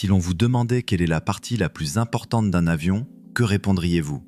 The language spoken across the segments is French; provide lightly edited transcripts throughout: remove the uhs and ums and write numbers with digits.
Si l'on vous demandait quelle est la partie la plus importante d'un avion, que répondriez-vous?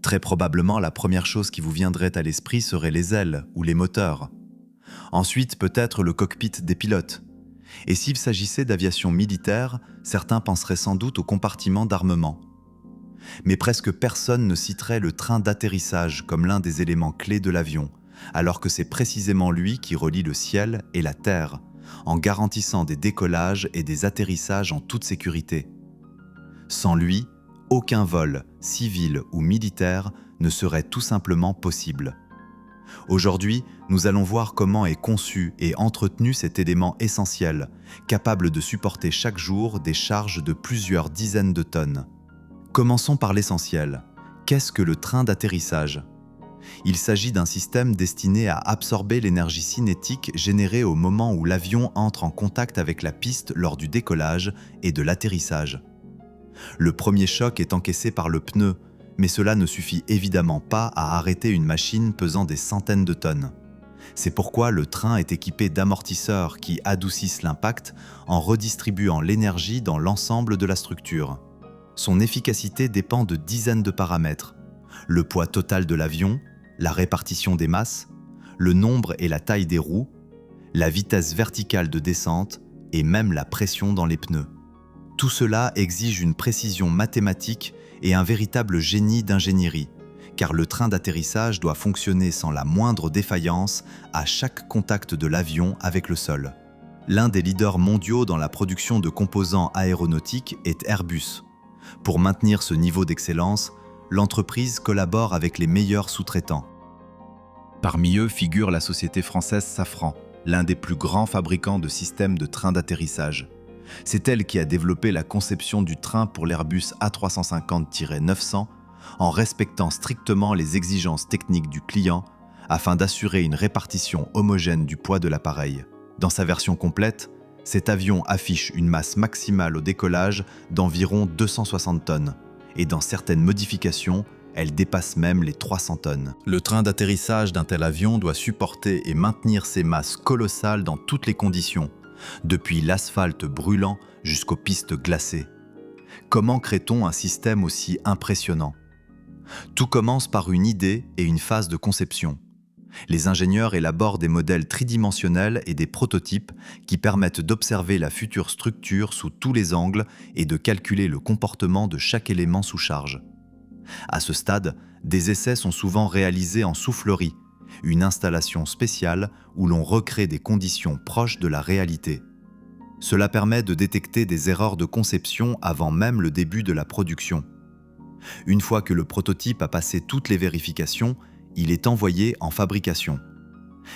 Très probablement, la première chose qui vous viendrait à l'esprit serait les ailes ou les moteurs. Ensuite, peut-être le cockpit des pilotes. Et s'il s'agissait d'aviation militaire, certains penseraient sans doute au compartiment d'armement. Mais presque personne ne citerait le train d'atterrissage comme l'un des éléments clés de l'avion, alors que c'est précisément lui qui relie le ciel et la terre, en garantissant des décollages et des atterrissages en toute sécurité. Sans lui, aucun vol, civil ou militaire, ne serait tout simplement possible. Aujourd'hui, nous allons voir comment est conçu et entretenu cet élément essentiel, capable de supporter chaque jour des charges de plusieurs dizaines de tonnes. Commençons par l'essentiel. Qu'est-ce que le train d'atterrissage? Il s'agit d'un système destiné à absorber l'énergie cinétique générée au moment où l'avion entre en contact avec la piste lors du décollage et de l'atterrissage. Le premier choc est encaissé par le pneu, mais cela ne suffit évidemment pas à arrêter une machine pesant des centaines de tonnes. C'est pourquoi le train est équipé d'amortisseurs qui adoucissent l'impact en redistribuant l'énergie dans l'ensemble de la structure. Son efficacité dépend de dizaines de paramètres. Le poids total de l'avion, la répartition des masses, le nombre et la taille des roues, la vitesse verticale de descente et même la pression dans les pneus. Tout cela exige une précision mathématique et un véritable génie d'ingénierie, car le train d'atterrissage doit fonctionner sans la moindre défaillance à chaque contact de l'avion avec le sol. L'un des leaders mondiaux dans la production de composants aéronautiques est Airbus. Pour maintenir ce niveau d'excellence, l'entreprise collabore avec les meilleurs sous-traitants. Parmi eux figure la société française Safran, l'un des plus grands fabricants de systèmes de trains d'atterrissage. C'est elle qui a développé la conception du train pour l'Airbus A350-900 en respectant strictement les exigences techniques du client afin d'assurer une répartition homogène du poids de l'appareil. Dans sa version complète, cet avion affiche une masse maximale au décollage d'environ 260 tonnes et dans certaines modifications, elle dépasse même les 300 tonnes. Le train d'atterrissage d'un tel avion doit supporter et maintenir ces masses colossales dans toutes les conditions, depuis l'asphalte brûlant jusqu'aux pistes glacées. Comment crée-t-on un système aussi impressionnant? Tout commence par une idée et une phase de conception. Les ingénieurs élaborent des modèles tridimensionnels et des prototypes qui permettent d'observer la future structure sous tous les angles et de calculer le comportement de chaque élément sous charge. À ce stade, des essais sont souvent réalisés en soufflerie, une installation spéciale où l'on recrée des conditions proches de la réalité. Cela permet de détecter des erreurs de conception avant même le début de la production. Une fois que le prototype a passé toutes les vérifications, il est envoyé en fabrication.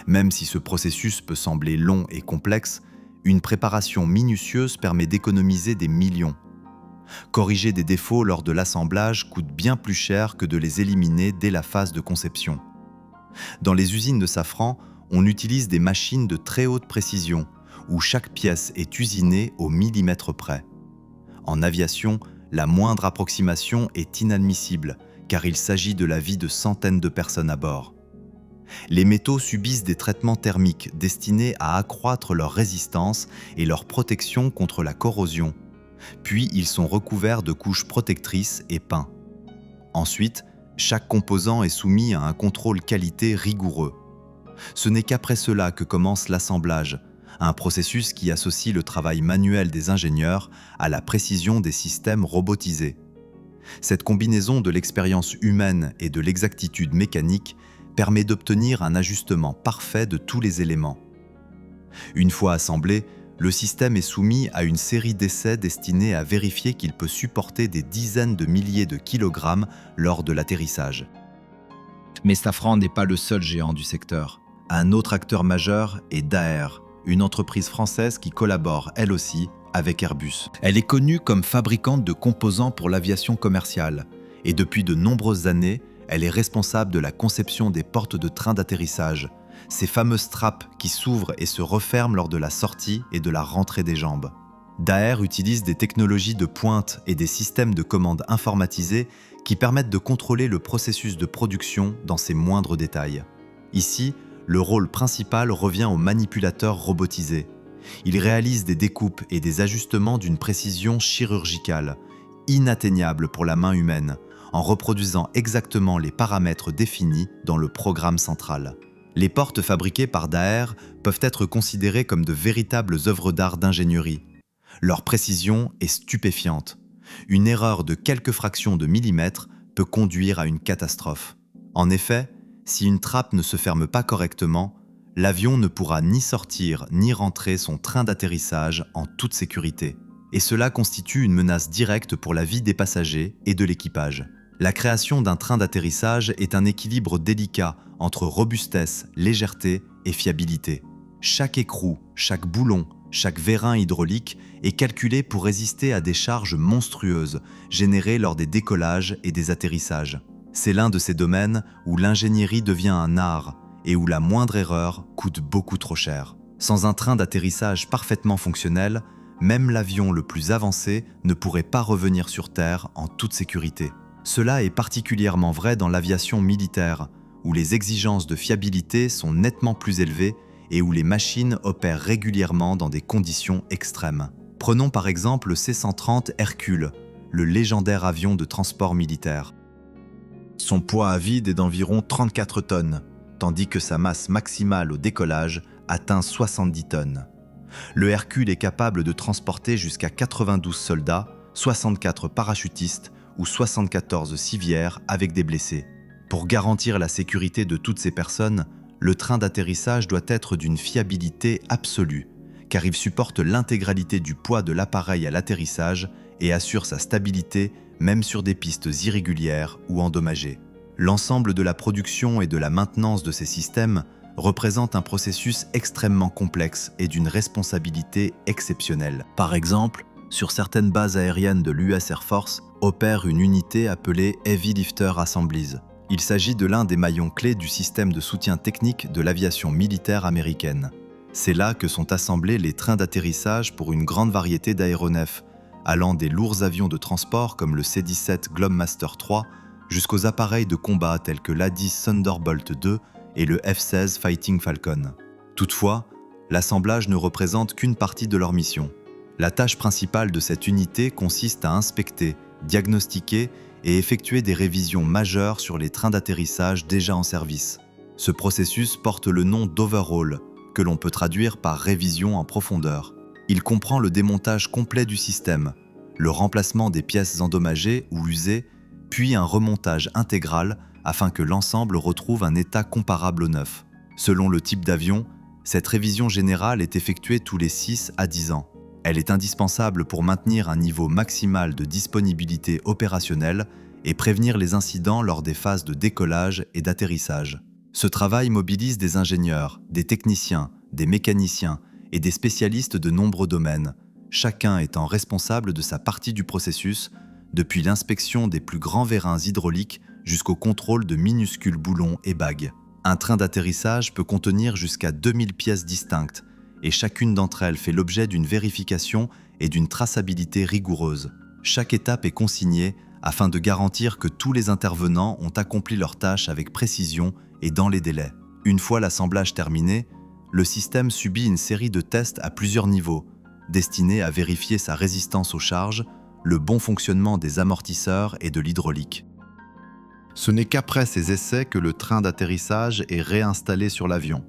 Même si ce processus peut sembler long et complexe, une préparation minutieuse permet d'économiser des millions. Corriger des défauts lors de l'assemblage coûte bien plus cher que de les éliminer dès la phase de conception. Dans les usines de Safran, on utilise des machines de très haute précision, où chaque pièce est usinée au millimètre près. En aviation, la moindre approximation est inadmissible, car il s'agit de la vie de centaines de personnes à bord. Les métaux subissent des traitements thermiques destinés à accroître leur résistance et leur protection contre la corrosion, puis ils sont recouverts de couches protectrices et peints. Ensuite, chaque composant est soumis à un contrôle qualité rigoureux. Ce n'est qu'après cela que commence l'assemblage, un processus qui associe le travail manuel des ingénieurs à la précision des systèmes robotisés. Cette combinaison de l'expérience humaine et de l'exactitude mécanique permet d'obtenir un ajustement parfait de tous les éléments. Une fois assemblé, le système est soumis à une série d'essais destinés à vérifier qu'il peut supporter des dizaines de milliers de kilogrammes lors de l'atterrissage. Mais Safran n'est pas le seul géant du secteur. Un autre acteur majeur est Daher, une entreprise française qui collabore, elle aussi, avec Airbus. Elle est connue comme fabricante de composants pour l'aviation commerciale, et depuis de nombreuses années, elle est responsable de la conception des portes de train d'atterrissage, ces fameuses trappes qui s'ouvrent et se referment lors de la sortie et de la rentrée des jambes. Daher utilise des technologies de pointe et des systèmes de commande informatisés qui permettent de contrôler le processus de production dans ses moindres détails. Ici, le rôle principal revient aux manipulateurs robotisés. Il réalise des découpes et des ajustements d'une précision chirurgicale, inatteignable pour la main humaine, en reproduisant exactement les paramètres définis dans le programme central. Les portes fabriquées par Daher peuvent être considérées comme de véritables œuvres d'art d'ingénierie. Leur précision est stupéfiante. Une erreur de quelques fractions de millimètres peut conduire à une catastrophe. En effet, si une trappe ne se ferme pas correctement, l'avion ne pourra ni sortir ni rentrer son train d'atterrissage en toute sécurité. Et cela constitue une menace directe pour la vie des passagers et de l'équipage. La création d'un train d'atterrissage est un équilibre délicat entre robustesse, légèreté et fiabilité. Chaque écrou, chaque boulon, chaque vérin hydraulique est calculé pour résister à des charges monstrueuses générées lors des décollages et des atterrissages. C'est l'un de ces domaines où l'ingénierie devient un art et où la moindre erreur coûte beaucoup trop cher. Sans un train d'atterrissage parfaitement fonctionnel, même l'avion le plus avancé ne pourrait pas revenir sur Terre en toute sécurité. Cela est particulièrement vrai dans l'aviation militaire, où les exigences de fiabilité sont nettement plus élevées et où les machines opèrent régulièrement dans des conditions extrêmes. Prenons par exemple le C-130 Hercule, le légendaire avion de transport militaire. Son poids à vide est d'environ 34 tonnes, tandis que sa masse maximale au décollage atteint 70 tonnes. Le Hercule est capable de transporter jusqu'à 92 soldats, 64 parachutistes ou 74 civières avec des blessés. Pour garantir la sécurité de toutes ces personnes, le train d'atterrissage doit être d'une fiabilité absolue, car il supporte l'intégralité du poids de l'appareil à l'atterrissage et assure sa stabilité même sur des pistes irrégulières ou endommagées. L'ensemble de la production et de la maintenance de ces systèmes représente un processus extrêmement complexe et d'une responsabilité exceptionnelle. Par exemple, sur certaines bases aériennes de l'US Air Force, opère une unité appelée Heavy Lifter Assemblies. Il s'agit de l'un des maillons clés du système de soutien technique de l'aviation militaire américaine. C'est là que sont assemblés les trains d'atterrissage pour une grande variété d'aéronefs, allant des lourds avions de transport comme le C-17 Globemaster III jusqu'aux appareils de combat tels que l'A-10 Thunderbolt II et le F-16 Fighting Falcon. Toutefois, l'assemblage ne représente qu'une partie de leur mission. La tâche principale de cette unité consiste à inspecter, diagnostiquer et effectuer des révisions majeures sur les trains d'atterrissage déjà en service. Ce processus porte le nom d'overhaul, que l'on peut traduire par révision en profondeur. Il comprend le démontage complet du système, le remplacement des pièces endommagées ou usées, puis un remontage intégral afin que l'ensemble retrouve un état comparable au neuf. Selon le type d'avion, cette révision générale est effectuée tous les 6 à 10 ans. Elle est indispensable pour maintenir un niveau maximal de disponibilité opérationnelle et prévenir les incidents lors des phases de décollage et d'atterrissage. Ce travail mobilise des ingénieurs, des techniciens, des mécaniciens et des spécialistes de nombreux domaines, chacun étant responsable de sa partie du processus, depuis l'inspection des plus grands vérins hydrauliques jusqu'au contrôle de minuscules boulons et bagues. Un train d'atterrissage peut contenir jusqu'à 2000 pièces distinctes, et chacune d'entre elles fait l'objet d'une vérification et d'une traçabilité rigoureuse. Chaque étape est consignée afin de garantir que tous les intervenants ont accompli leur tâche avec précision et dans les délais. Une fois l'assemblage terminé, le système subit une série de tests à plusieurs niveaux, destinés à vérifier sa résistance aux charges, le bon fonctionnement des amortisseurs et de l'hydraulique. Ce n'est qu'après ces essais que le train d'atterrissage est réinstallé sur l'avion.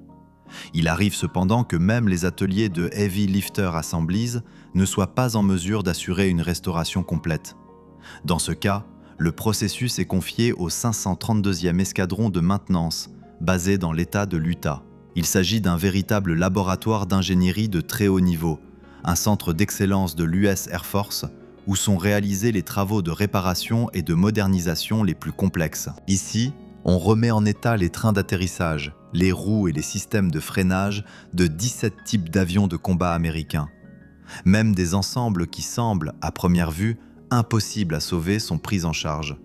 Il arrive cependant que même les ateliers de Heavy Lifter Assemblies ne soient pas en mesure d'assurer une restauration complète. Dans ce cas, le processus est confié au 532e escadron de maintenance, basé dans l'État de l'Utah. Il s'agit d'un véritable laboratoire d'ingénierie de très haut niveau, un centre d'excellence de l'US Air Force, où sont réalisés les travaux de réparation et de modernisation les plus complexes. Ici, on remet en état les trains d'atterrissage, les roues et les systèmes de freinage de 17 types d'avions de combat américains. Même des ensembles qui semblent, à première vue, impossibles à sauver sont pris en charge.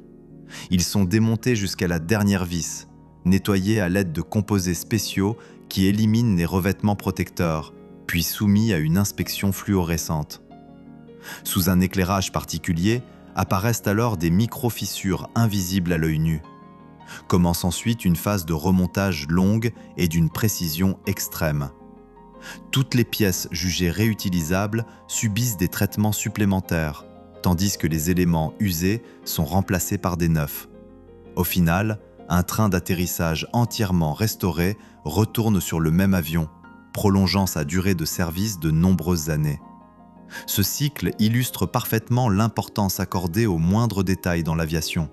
Ils sont démontés jusqu'à la dernière vis, nettoyés à l'aide de composés spéciaux qui éliminent les revêtements protecteurs, puis soumis à une inspection fluorescente. Sous un éclairage particulier, apparaissent alors des micro-fissures invisibles à l'œil nu. Commence ensuite une phase de remontage longue et d'une précision extrême. Toutes les pièces jugées réutilisables subissent des traitements supplémentaires, tandis que les éléments usés sont remplacés par des neufs. Au final, un train d'atterrissage entièrement restauré retourne sur le même avion, prolongeant sa durée de service de nombreuses années. Ce cycle illustre parfaitement l'importance accordée aux moindres détails dans l'aviation.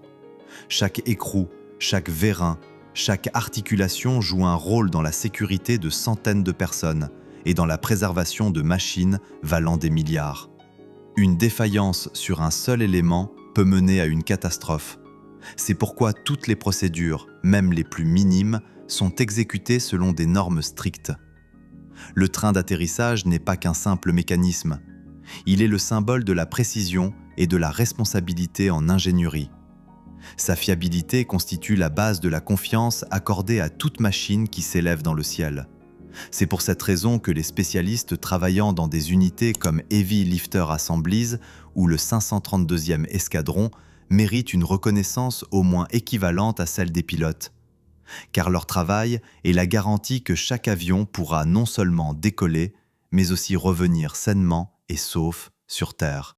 Chaque écrou, chaque vérin, chaque articulation joue un rôle dans la sécurité de centaines de personnes et dans la préservation de machines valant des milliards. Une défaillance sur un seul élément peut mener à une catastrophe. C'est pourquoi toutes les procédures, même les plus minimes, sont exécutées selon des normes strictes. Le train d'atterrissage n'est pas qu'un simple mécanisme. Il est le symbole de la précision et de la responsabilité en ingénierie. Sa fiabilité constitue la base de la confiance accordée à toute machine qui s'élève dans le ciel. C'est pour cette raison que les spécialistes travaillant dans des unités comme Heavy Lifter Assemblies ou le 532e Escadron méritent une reconnaissance au moins équivalente à celle des pilotes. Car leur travail est la garantie que chaque avion pourra non seulement décoller, mais aussi revenir sainement et sauf sur Terre.